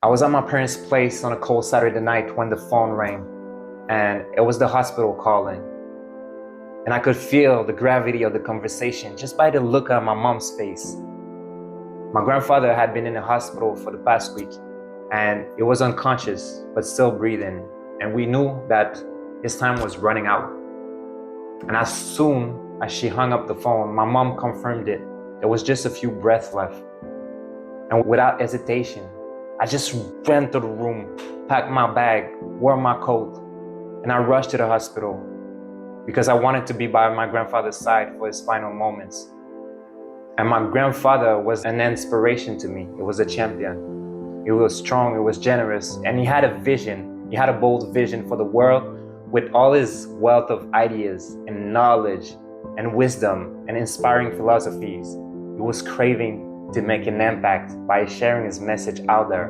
I was at my parents' place on a cold Saturday night when the phone rang, and it was the hospital calling. And I could feel the gravity of the conversation just by the look on my mom's face. My grandfather had been in the hospital for the past week, and he was unconscious, but still breathing. And we knew that his time was running out. And as soon as she hung up the phone, my mom confirmed it. There was just a few breaths left. And without hesitation, I just ran to the room, packed my bag, wore my coat, and I rushed to the hospital because I wanted to be by my grandfather's side for his final moments. And my grandfather was an inspiration to me. He was a champion. He was strong, he was generous, and he had a vision. He had a bold vision for the world with all his wealth of ideas and knowledge and wisdom and inspiring philosophies. He was craving to make an impact by sharing his message out there.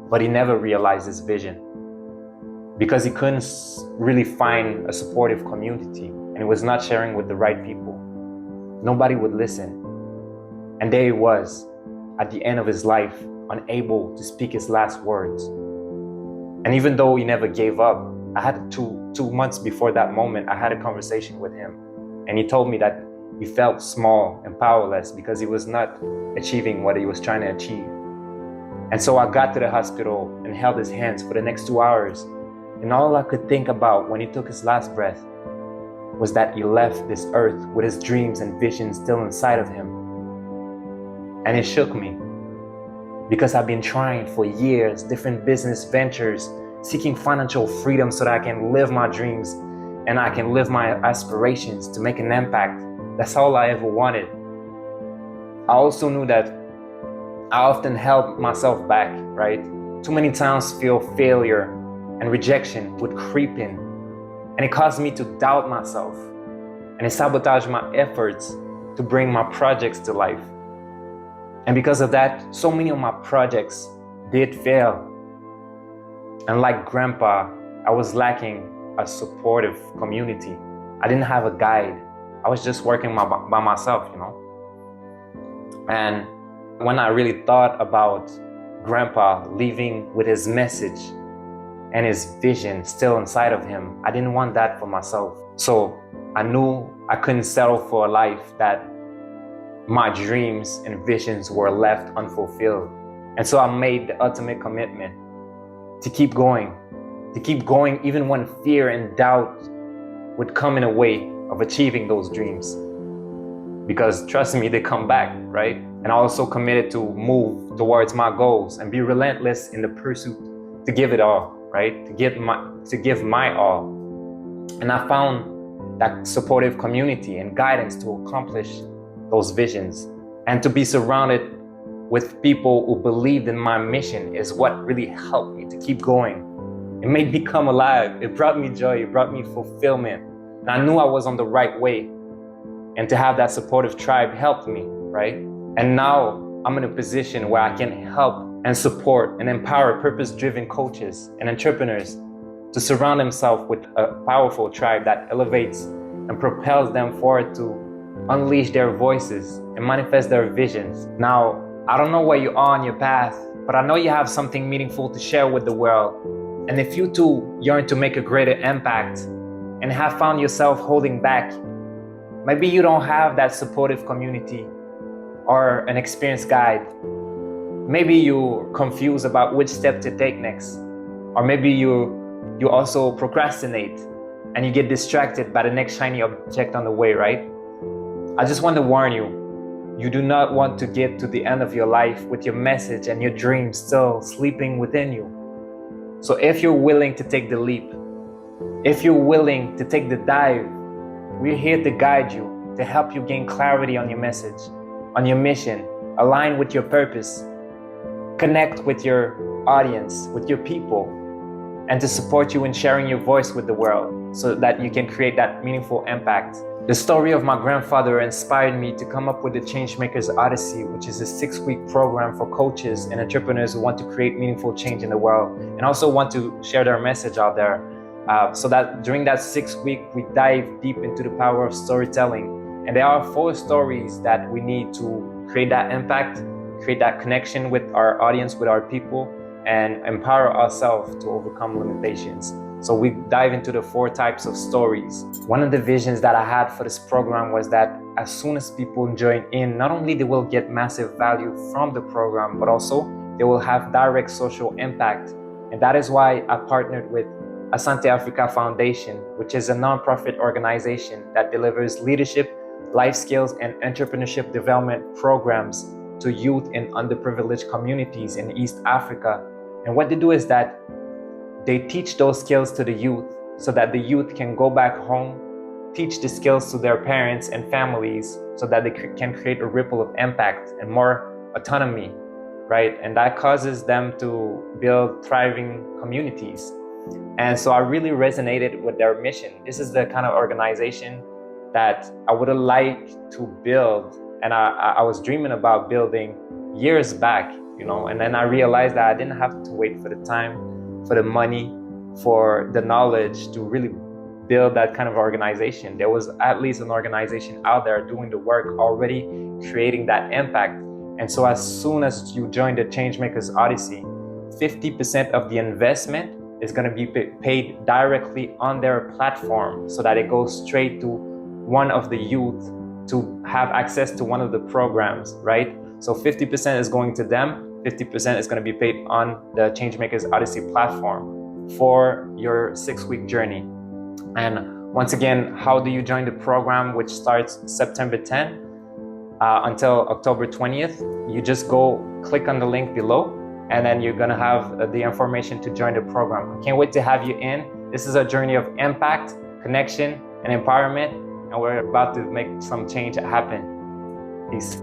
But he never realized his vision because he couldn't really find a supportive community, and he was not sharing with the right people. Nobody would listen. And there he was, at the end of his life, unable to speak his last words. And even though he never gave up, I had two months before that moment, I had a conversation with him. And he told me that he felt small and powerless because he was not achieving what he was trying to achieve. And so I got to the hospital and held his hands for the next 2 hours. And all I could think about when he took his last breath was that he left this earth with his dreams and visions still inside of him. And it shook me because I've been trying for years, different business ventures, seeking financial freedom so that I can live my dreams and I can live my aspirations to make an impact. That's all I ever wanted. I also knew that I often held myself back, right? Too many times feel failure and rejection would creep in, and it caused me to doubt myself, and it sabotaged my efforts to bring my projects to life. And because of that, so many of my projects did fail. And like Grandpa, I was lacking a supportive community. I didn't have a guide. I was just working by myself, you know? And when I really thought about Grandpa leaving with his message and his vision still inside of him, I didn't want that for myself. So I knew I couldn't settle for a life that my dreams and visions were left unfulfilled. And so I made the ultimate commitment to keep going even when fear and doubt would come in a way of achieving those dreams. Because trust me, they come back, right? And I also committed to move towards my goals and be relentless in the pursuit to give it all, right? To give my all. And I found that supportive community and guidance to accomplish those visions. And to be surrounded with people who believed in my mission is what really helped me to keep going. It made me come alive. It brought me joy. It brought me fulfillment. And I knew I was on the right way. And to have that supportive tribe helped me, right? And now I'm in a position where I can help and support and empower purpose-driven coaches and entrepreneurs to surround themselves with a powerful tribe that elevates and propels them forward to unleash their voices and manifest their visions. Now, I don't know where you are on your path, but I know you have something meaningful to share with the world. And if you too yearn to make a greater impact and have found yourself holding back, maybe you don't have that supportive community or an experienced guide. Maybe you're confused about which step to take next. Or maybe you also procrastinate and you get distracted by the next shiny object on the way, right? I just want to warn you, you do not want to get to the end of your life with your message and your dreams still sleeping within you. So if you're willing to take the leap, if you're willing to take the dive, we're here to guide you, to help you gain clarity on your message, on your mission, align with your purpose, connect with your audience, with your people, and to support you in sharing your voice with the world so that you can create that meaningful impact. The story of my grandfather inspired me to come up with the Changemaker's Odyssey, which is a 6-week program for coaches and entrepreneurs who want to create meaningful change in the world and also want to share their message out there. So that during that 6 week, we dive deep into the power of storytelling. And there are 4 stories that we need to create that impact, create that connection with our audience, with our people, and empower ourselves to overcome limitations. So we dive into the 4 types of stories. One of the visions that I had for this program was that as soon as people join in, not only they will get massive value from the program, but also they will have direct social impact. And that is why I partnered with Asante Africa Foundation, which is a nonprofit organization that delivers leadership, life skills, and entrepreneurship development programs to youth in underprivileged communities in East Africa. And what they do is that they teach those skills to the youth so that the youth can go back home, teach the skills to their parents and families so that they can create a ripple of impact and more autonomy, right? And that causes them to build thriving communities. And so I really resonated with their mission. This is the kind of organization that I would have liked to build, and I was dreaming about building years back, and then I realized that I didn't have to wait for the time, for the money, for the knowledge to really build that kind of organization. There was at least an organization out there doing the work already, creating that impact. And so as soon as you join the Changemakers Odyssey, 50% of the investment is going to be paid directly on their platform so that it goes straight to one of the youth to have access to one of the programs, right? So 50% is going to them, 50% is going to be paid on the Changemakers Odyssey platform for your 6-week journey. And once again, how do you join the program, which starts September 10th until October 20th? You just go click on the link below, and then you're gonna have the information to join the program. I can't wait to have you in. This is a journey of impact, connection, and empowerment, and we're about to make some change happen. Peace.